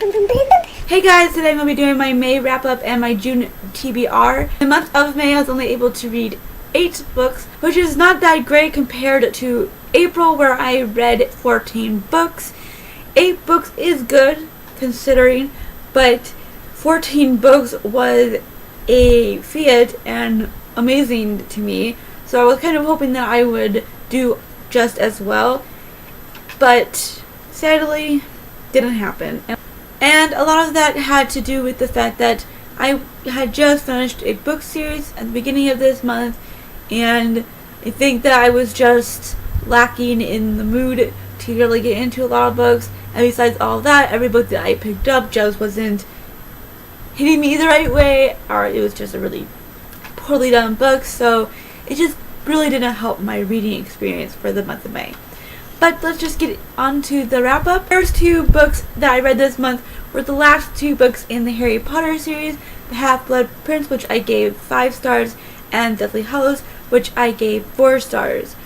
Hey guys, today I'm going to be doing my May wrap-up and my June TBR. The month of May I was only able to read 8 books, which is not that great compared to April where I read 14 books. 8 books is good considering, but 14 books was a feat and amazing to me. So I was kind of hoping that I would do just as well, but sadly didn't happen. And a lot of that had to do with the fact that I had just finished a book series at the beginning of this month, and I think that I was just lacking in the mood to really get into a lot of books. And besides all that, every book that I picked up just wasn't hitting me the right way, or it was just a really poorly done book, so it just really didn't help my reading experience for the month of May. But let's just get on to the wrap-up. First 2 books that I read this month were the last 2 books in the Harry Potter series, The Half-Blood Prince, which I gave 5 stars, and Deathly Hallows, which I gave 4 stars.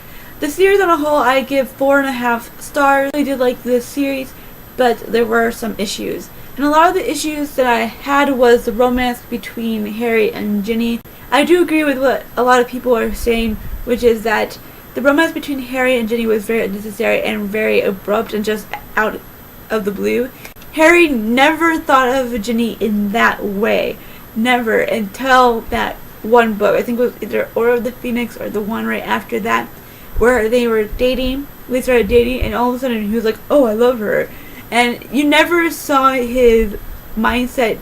The series on a whole, I give 4.5 stars. I really did like this series, but there were some issues. And a lot of the issues that I had was the romance between Harry and Ginny. I do agree with what a lot of people are saying, which is that the romance between Harry and Ginny was very unnecessary and very abrupt and just out of the blue. Harry never thought of Ginny in that way. Never, until that one book. I think it was either Order of the Phoenix or the one right after that, where they were dating. They started dating, and all of a sudden he was like, oh, I love her. And you never saw his mindset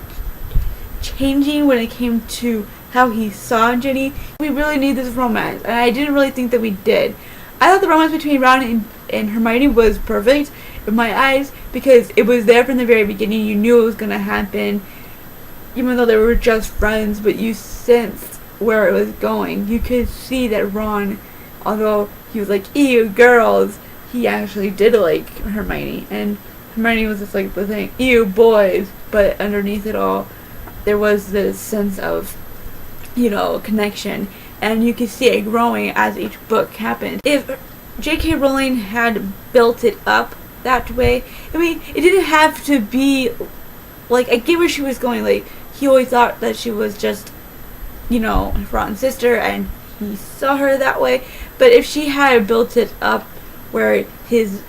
changing when it came to how he saw Ginny. We really need this romance, and I didn't really think that we did. I thought the romance between Ron and Hermione was perfect in my eyes because it was there from the very beginning. You knew it was going to happen, even though they were just friends, but you sensed where it was going. You could see that Ron, although he was like, ew, girls, he actually did like Hermione, and Hermione was just like the thing, ew, boys, but underneath it all, there was this sense of, connection, and you could see it growing as each book happened. If J.K. Rowling had built it up that way, I mean, it didn't have to be, I get where she was going, he always thought that she was just, Ron's sister, and he saw her that way, but if she had built it up where his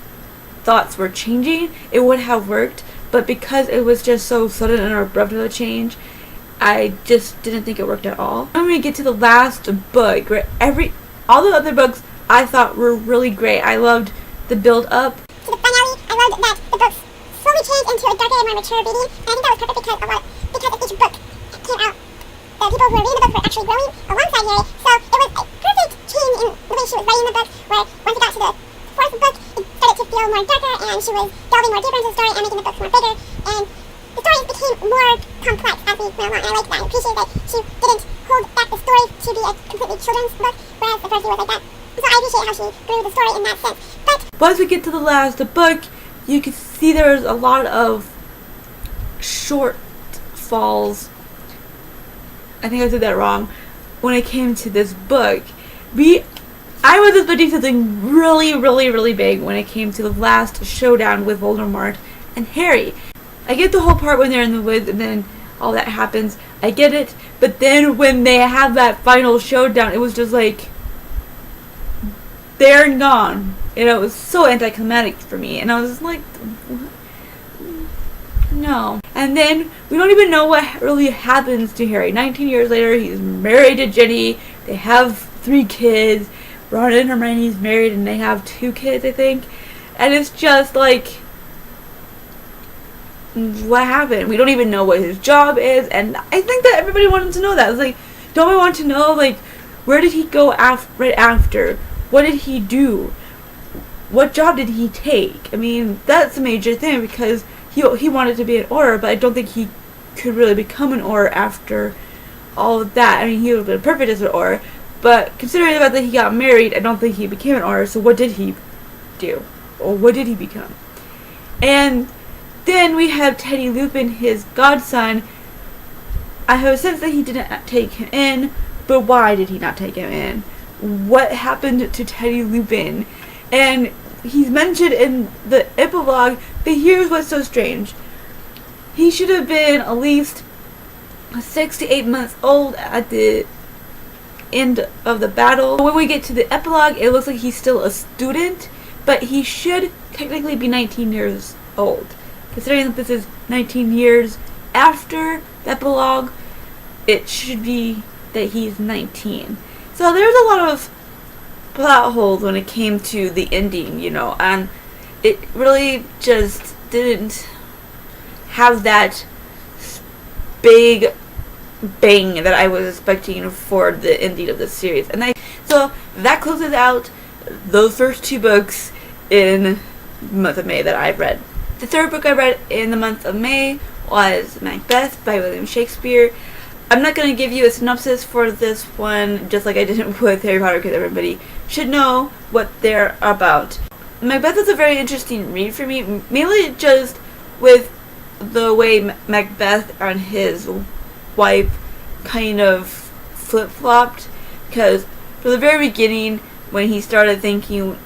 thoughts were changing, it would have worked, but because it was just so sudden and abrupt of a change, I just didn't think it worked at all. When we get to the last book, where all the other books I thought were really great. I loved the build up to the finale. I loved that the books slowly changed into a darker and more mature reading, and I think that was perfect because as each book came out, the people who were reading the book were actually growing alongside Harry. So it was a perfect change in the way she was writing the book, where once it got to the 4th book, it started to feel more darker, and she was delving more deeper into the story and making the books more bigger, and the stories became more complex as we went along. I like that. I appreciate that she didn't hold back the story to be a completely children's book, whereas the first year was like that. So I appreciate how she grew the story in that sense. But once we get to the last book, you can see there's a lot of shortfalls. I think I said that wrong. When it came to this book, I was expecting something really, really, really big when it came to the last showdown with Voldemort and Harry. I get the whole part when they're in the woods and then all that happens. I get it. But then when they have that final showdown, it was just like, they're gone. It was so anticlimactic for me. And I was like, no. And then we don't even know what really happens to Harry. 19 years later, he's married to Ginny. They have 3 kids. Ron and Hermione's married and they have 2 kids, I think. And it's just like, what happened? We don't even know what his job is, and I think that everybody wanted to know that. It's like, don't we want to know, where did he go right after? What did he do? What job did he take? I mean, that's a major thing, because he wanted to be an Auror, but I don't think he could really become an Auror after all of that. I mean, he would have been perfect as an Auror, but considering the fact that he got married, I don't think he became an Auror, so what did he do? Or what did he become? And then we have Teddy Lupin, his godson. I have a sense that he didn't take him in, but why did he not take him in? What happened to Teddy Lupin? And he's mentioned in the epilogue, but here's what's so strange. He should have been at least 6 to 8 months old at the end of the battle. When we get to the epilogue, it looks like he's still a student, but he should technically be 19 years old. Considering that this is 19 years after the epilogue, it should be that he's 19. So there's a lot of plot holes when it came to the ending, and it really just didn't have that big bang that I was expecting for the ending of the series. So that closes out those first 2 books in the month of May that I've read. The third book I read in the month of May was Macbeth by William Shakespeare. I'm not going to give you a synopsis for this one, just like I didn't with Harry Potter, because everybody should know what they're about. Macbeth is a very interesting read for me, mainly just with the way Macbeth and his wife kind of flip-flopped, because from the very beginning, when he started thinking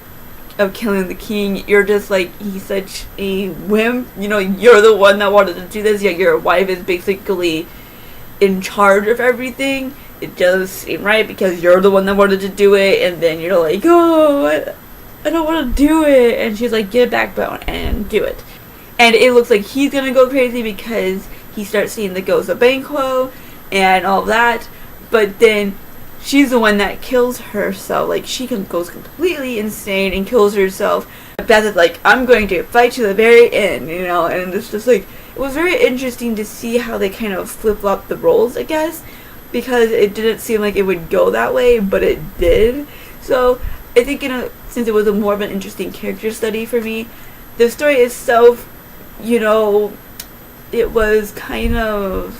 of killing the king, you're just like, he's such a wimp, you're the one that wanted to do this, yet your wife is basically in charge of everything. It doesn't seem right because you're the one that wanted to do it, and then you're like, oh, I don't want to do it, and she's like, get a backbone and do it. And it looks like he's gonna go crazy because he starts seeing the ghost of Banquo and all that, but then she's the one that kills herself. Like, she goes completely insane and kills herself. Beth is like, I'm going to fight to the very end, and it's just like, it was very interesting to see how they kind of flip-flopped the roles, I guess, because it didn't seem like it would go that way, but it did. So I think, since it was more of an interesting character study for me, the story itself, it was kind of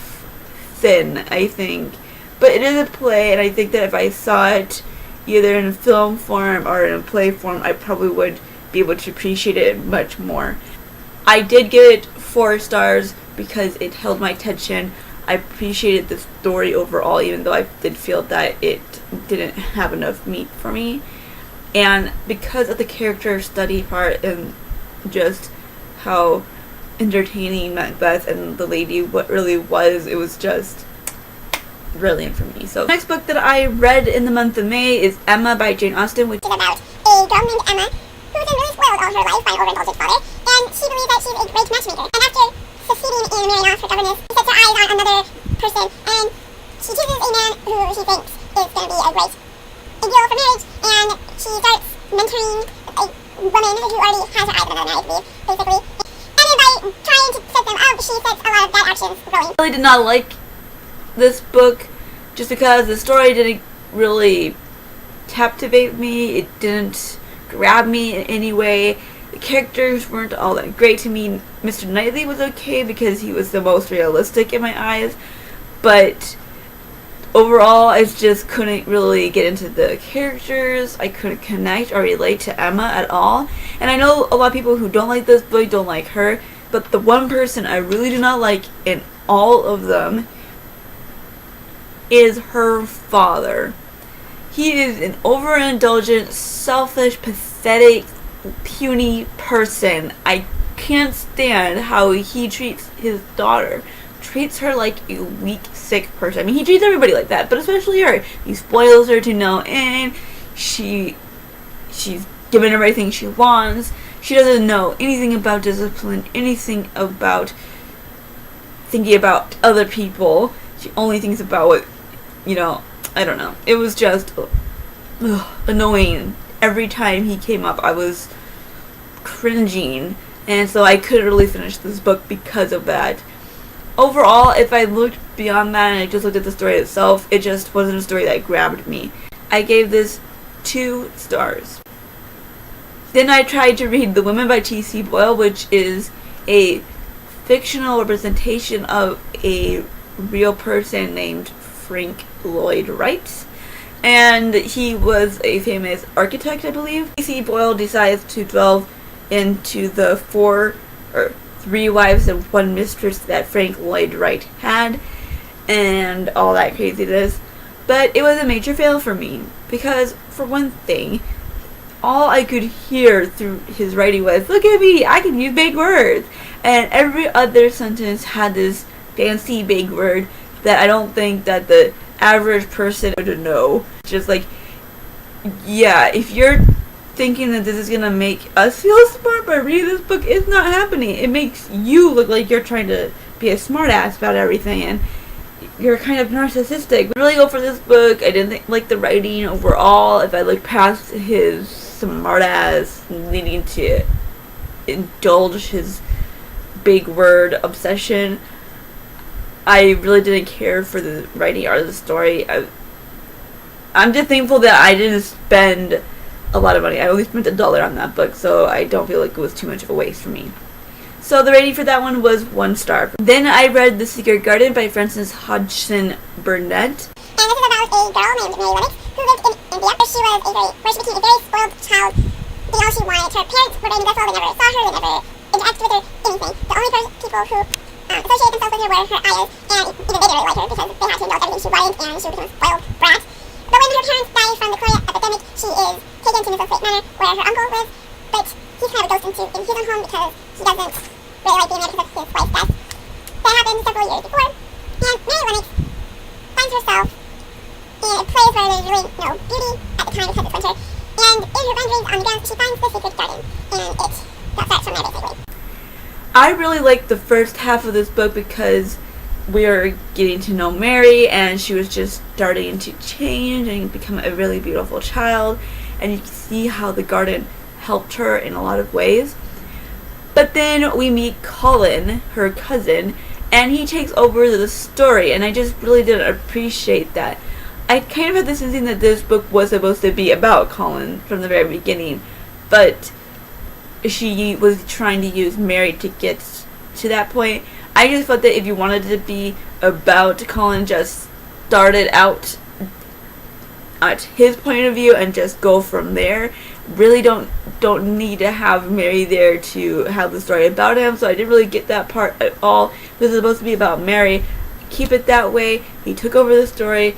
thin, I think. But it is a play, and I think that if I saw it either in film form or in a play form, I probably would be able to appreciate it much more. I did give it 4 stars because it held my attention. I appreciated the story overall, even though I did feel that it didn't have enough meat for me. And because of the character study part and just how entertaining Macbeth and the lady what really was, it was just brilliant for me. So the next book that I read in the month of May is Emma by Jane Austen, which is about a girl named Emma who has been really spoiled all her life by an overindulgent father, and she believes that she's a great matchmaker. And after succeeding in marrying off her governess, she sets her eyes on another person, and she chooses a man who she thinks is going to be a great ideal for marriage, and she starts mentoring a woman who already has her eyes on another man, I believe, basically. And then by trying to set them up, she sets a lot of bad actions going. I really did not like this book just because the story didn't really captivate me. It didn't grab me in any way. The characters weren't all that great to me. Mr. Knightley was okay because he was the most realistic in my eyes, but overall I just couldn't really get into the characters. I couldn't connect or relate to Emma at all. And I know a lot of people who don't like this book don't like her, but the one person I really do not like in all of them is her father. He is an overindulgent, selfish, pathetic, puny person. I can't stand how he treats his daughter. Treats her like a weak, sick person. I mean, he treats everybody like that, but especially her. He spoils her to no end. She's given her everything she wants. She doesn't know anything about discipline, anything about thinking about other people. She only thinks about what, I don't know. It was just annoying. Every time he came up, I was cringing, and so I couldn't really finish this book because of that. Overall, if I looked beyond that and I just looked at the story itself, it just wasn't a story that grabbed me. I gave this 2 stars. Then I tried to read The Women by T.C. Boyle, which is a fictional representation of a real person named Frank Lloyd Wright, and he was a famous architect, I believe. T.C. Boyle decides to delve into the 3 wives and 1 mistress that Frank Lloyd Wright had, and all that craziness. But it was a major fail for me, because for one thing, all I could hear through his writing was, look at me, I can use big words. and every other sentence had this fancy big word that I don't think that the average person would know. Just like, yeah, if you're thinking that this is gonna make us feel smart by reading this book, it's not happening. It makes you look like you're trying to be a smartass about everything, and you're kind of narcissistic. I really go for this book. I didn't like the writing overall. If I look past his smartass needing to indulge his big word obsession, I really didn't care for the writing art of the story. I'm just thankful that I didn't spend a lot of money. I only spent $1 on that book, so I don't feel like it was too much of a waste for me. So the rating for that one was 1 star. Then I read The Secret Garden by Frances Hodgson Burnett. And this is about a girl named Mary Lennox who lived in India, where she became a very spoiled child. All she wanted, her parents were very neglectful. They never saw her, they never interacted with her, anything. The only people who associated themselves with her were her ayahs, and even they didn't really like her because they had to indulge everything she wanted, and she would become a spoiled brat. But when her parents die from the cholera epidemic, she is taken to Mrs. Manor, where her uncle lives, but he's kind of a ghost in his own home because he doesn't really like being there because of his wife's death. That happened several years before, and Mary Lennox finds herself in a place where there's really no beauty at the time because it's winter, and in her wanderings on the grounds, she finds the secret garden, and that starts from there basically. I really liked the first half of this book because we are getting to know Mary, and she was just starting to change and become a really beautiful child, and you can see how the garden helped her in a lot of ways. But then we meet Colin, her cousin, and he takes over the story, and I just really didn't appreciate that. I kind of had this feeling that this book was supposed to be about Colin from the very beginning, but she was trying to use Mary to get to that point. I just felt that if you wanted it to be about Colin, just start it out at his point of view and just go from there. Really don't need to have Mary there to have the story about him, so I didn't really get that part at all. This is supposed to be about Mary. Keep it that way. He took over the story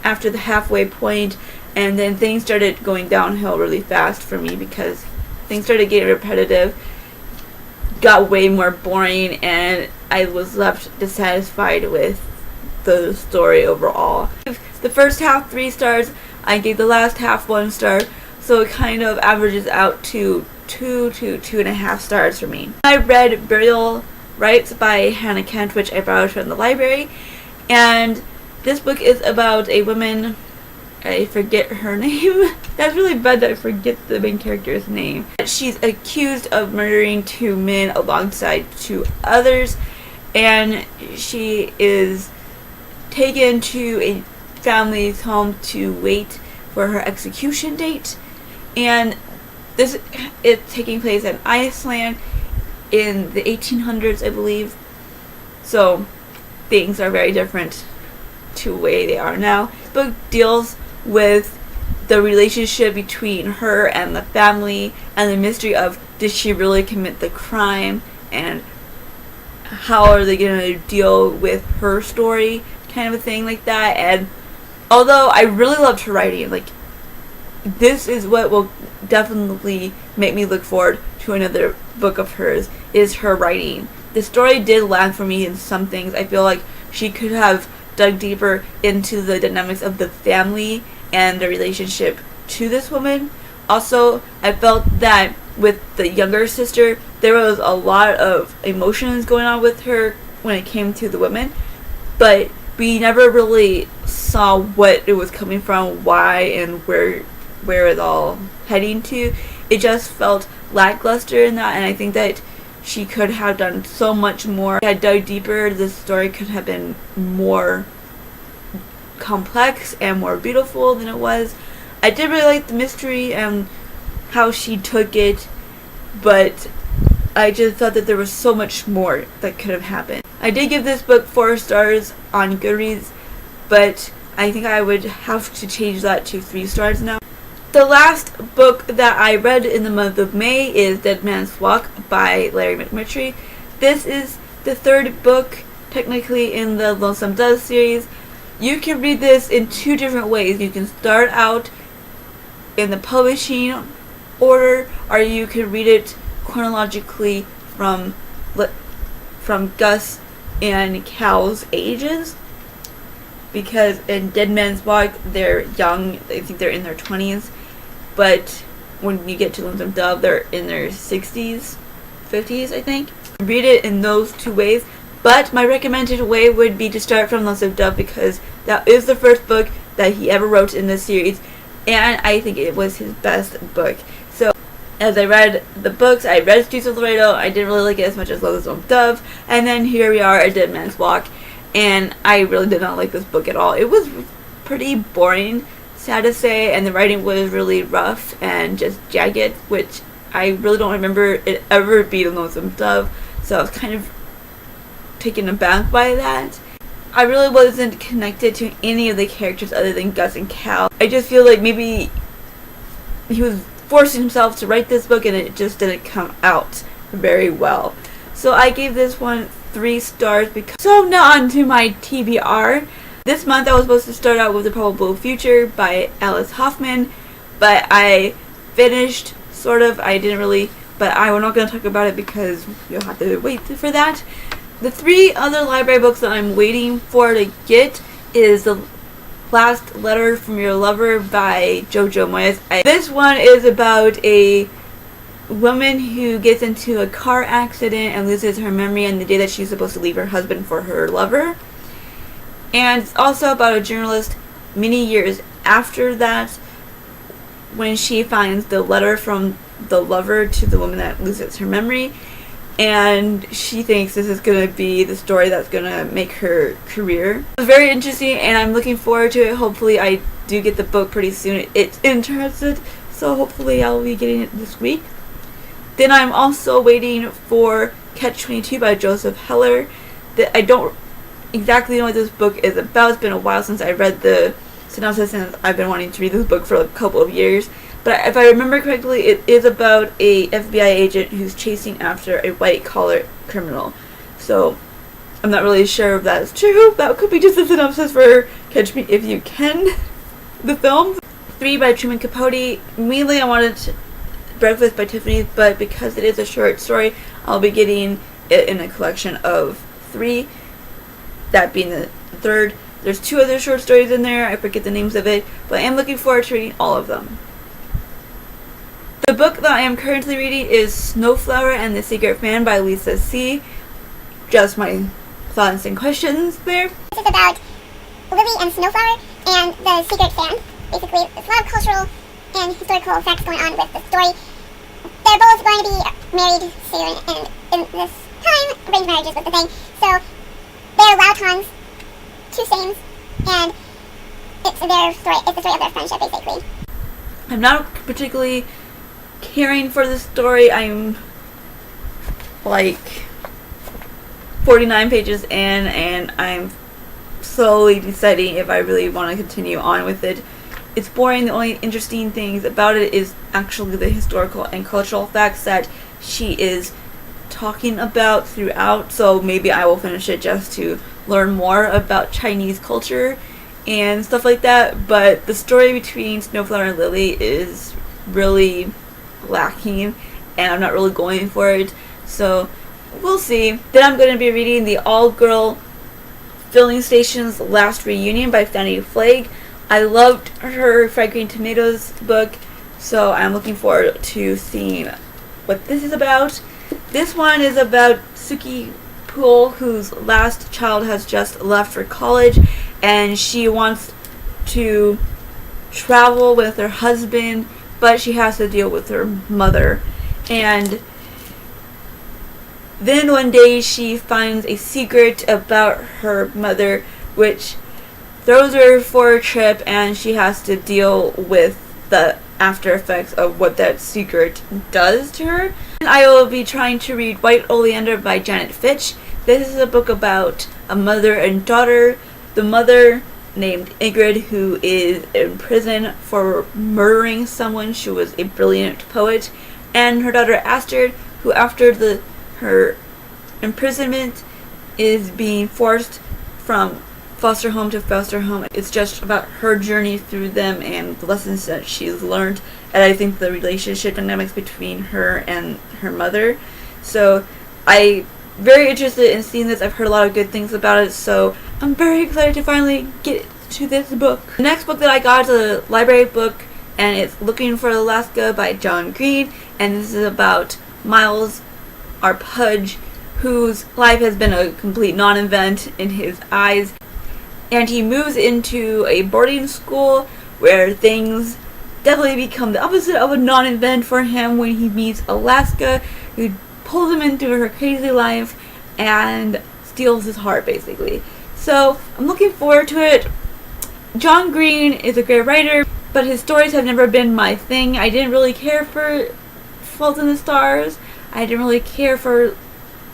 after the halfway point, and then things started going downhill really fast for me because things started getting repetitive, got way more boring, and I was left dissatisfied with the story overall. The first half 3 stars, I gave the last half 1 star, so it kind of averages out to 2 to 2.5 stars for me. I read Burial Rites by Hannah Kent, which I borrowed from the library, and this book is about a woman, I forget her name. That's really bad that I forget the main character's name. She's accused of murdering 2 men alongside 2 others, and she is taken to a family's home to wait for her execution date. And this is taking place in Iceland in the 1800s, I believe. So things are very different to the way they are now. The book deals with the relationship between her and the family and the mystery of, did she really commit the crime, and how are they going to deal with her story, kind of a thing like that. And although I really loved her writing, like, this is what will definitely make me look forward to another book of hers, is her writing. The story did land for me in some things. I feel like she could have dug deeper into the dynamics of the family and the relationship to this woman. Also, I felt that with the younger sister, there was a lot of emotions going on with her when it came to the women, but we never really saw what it was coming from, why, and where it's all heading to. It just felt lackluster in that, and I think that she could have done so much more. If I had dug deeper, this story could have been more complex and more beautiful than it was. I did really like the mystery and how she took it, but I just thought that there was so much more that could have happened. I did give this book 4 stars on Goodreads, but I think I would have to change that to 3 stars now. The last book that I read in the month of May is Dead Man's Walk by Larry McMurtry. This is the 3rd book technically in the Lonesome Dove series. You can read this in 2 different ways. You can start out in the publishing order, or you can read it chronologically from from Gus and Cal's ages, because in Dead Man's Walk they're young. I think they're in their 20s, but when you get to Lonesome Dove they're in their 60s, 50s, I think. Read it in those two ways, but my recommended way would be to start from Lonesome Dove, because that is the first book that he ever wrote in this series, and I think it was his best book. So as I read the books, I read Streets of Laredo. I didn't really like it as much as Lonesome Dove, and then here we are at Dead Man's Walk, and I really did not like this book at all. It was pretty boring, sad to say, and the writing was really rough and just jagged, which I really don't remember it ever being Lonesome Dove, so I was kind of taken aback by that. I really wasn't connected to any of the characters other than Gus and Cal. I just feel like maybe he was forcing himself to write this book and it just didn't come out very well. So I gave this one 3 stars. So now on to my TBR. This month I was supposed to start out with The Probable Future by Alice Hoffman, but I finished, sort of. I didn't really, but I'm not going to talk about it because you'll have to wait for that. The 3 other library books that I'm waiting for to get is The Last Letter from Your Lover by Jojo Moyes. This one is about a woman who gets into a car accident and loses her memory on the day that she's supposed to leave her husband for her lover. And it's also about a journalist many years after that, when she finds the letter from the lover to the woman that loses her memory, and she thinks this is going to be the story that's going to make her career. It's very interesting, and I'm looking forward to it. Hopefully I do get the book pretty soon. It's interested, so hopefully I'll be getting it this week. Then I'm also waiting for Catch-22 by Joseph Heller. I don't exactly know what this book is about. It's been a while since I read the synopsis, and I've been wanting to read this book for a couple of years. But if I remember correctly, it is about a FBI agent who's chasing after a white-collar criminal. So I'm not really sure if that's true. That could be just a synopsis for Catch Me If You Can, the film. 3 by Truman Capote. Mainly I wanted Breakfast by Tiffany's, but because it is a short story, I'll be getting it in a collection of 3. That being the 3rd. There's 2 other short stories in there. I forget the names of it, but I am looking forward to reading all of them. The book that I am currently reading is Snowflower and the Secret Fan by Lisa C. Just my thoughts and questions there. This is about Lily and Snowflower and the Secret Fan. Basically, there's a lot of cultural and historical facts going on with the story. They're both going to be married soon, and in this time, arranged marriages was the thing. So they're Lautons, 2 sames, and it's their story. It's the story of their friendship, basically. I'm not particularly caring for the story. I'm like 49 pages in, and I'm slowly deciding if I really want to continue on with it. It's boring. The only interesting things about it is actually the historical and cultural facts that she is talking about throughout, so maybe I will finish it just to learn more about Chinese culture and stuff like that. But the story between Snowflower and Lily is really lacking, and I'm not really going for it, so we'll see. Then I'm going to be reading the all-girl filling station's last reunion by Fanny Flagg. I loved her Fried Green Tomatoes book, so I'm looking forward to seeing what this is about. This one is about Suki Poole, whose last child has just left for college, and she wants to travel with her husband, but she has to deal with her mother. And then one day she finds a secret about her mother, which throws her for a trip, and she has to deal with the after effects of what that secret does to her. I will be trying to read White Oleander by Janet Fitch. This is a book about a mother and daughter. The mother, named Ingrid, who is in prison for murdering someone. She was a brilliant poet. And her daughter Astrid, who after her imprisonment is being forced from foster home to foster home. It's just about her journey through them and the lessons that she's learned, and I think the relationship dynamics between her and her mother. So I very interested in seeing this. I've heard a lot of good things about it, so I'm very excited to finally get to this book. The next book that I got is a library book, and it's Looking for Alaska by John Green, and this is about Miles, our Pudge, whose life has been a complete non-event in his eyes, and he moves into a boarding school where things definitely become the opposite of a non-event for him when he meets Alaska, who pulls him into her crazy life and steals his heart, basically. So I'm looking forward to it. John Green is a great writer, but his stories have never been my thing. I didn't really care for Fault in the Stars. I didn't really care for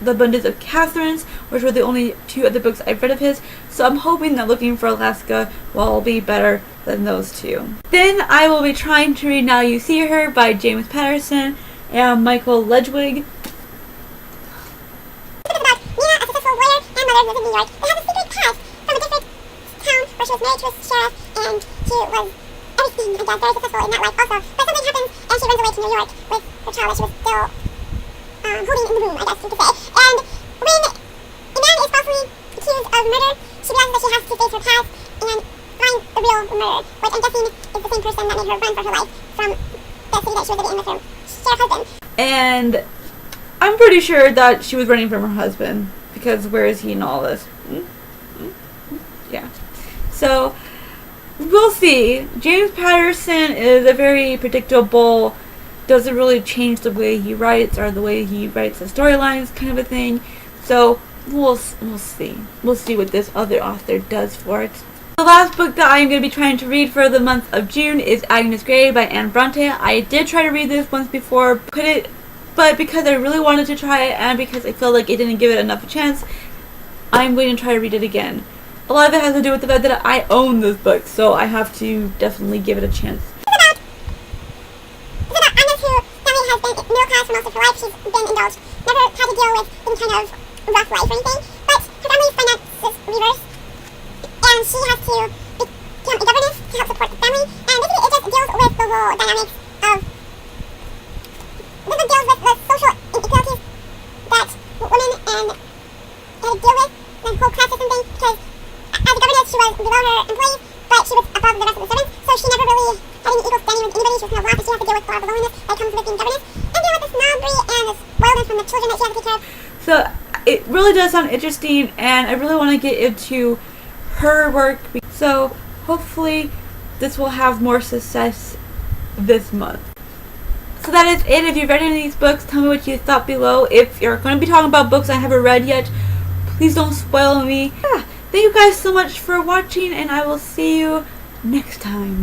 The Abundance of Catherines, which were the only two other books I've read of his. So I'm hoping that Looking for Alaska will be better than those two. Then I will be trying to read Now You See Her by James Patterson and Michael Ledwidge. Lives in New York. They have a secret past from a different town where she was married to a sheriff and she was everything, I guess, very successful in that life also. But something happens and she runs away to New York with her child that she was still holding in the womb, I guess you could say. And when a man is falsely accused of murder, she realizes that she has to face her past and find the real murderer, which I'm guessing is the same person that made her run for her life from the city that she was living in with her sheriff husband. And I'm pretty sure that she was running from her husband, because where is he in all this? Yeah. So, we'll see. James Patterson is a very predictable, doesn't really change the way he writes or the way he writes the storylines kind of a thing. So, we'll see. We'll see what this other author does for it. The last book that I'm going to be trying to read for the month of June is Agnes Grey by Anne Bronte. I did try to read this once before, but because I really wanted to try it and because I felt like it didn't give it enough a chance, I'm going to try to read it again. A lot of it has to do with the fact that I own this book, so I have to definitely give it a chance. It's about Agnes, who family has been middle class for most of her life. She's been indulged, never had to deal with any kind of rough life or anything, but her family's finances reverse, and she has to become a governess to help support the family, and basically it just deals with the whole dynamics of deals with the social inequalities that women and had to deal with, the whole class system thing, because as a governess she was below her employees, but she was above the rest of the servants, so she never really had any equal standing with anybody. She was kind of lost, and she had to deal with a lot of the loneliness that comes with being governess, and deal with the snobbery and the spoiledness from the children that she had to take care of. So it really does sound interesting, and I really want to get into her work, so hopefully this will have more success this month. So that is it. If you've read any of these books, tell me what you thought below. If you're going to be talking about books I haven't read yet, please don't spoil me. Thank you guys so much for watching, and I will see you next time.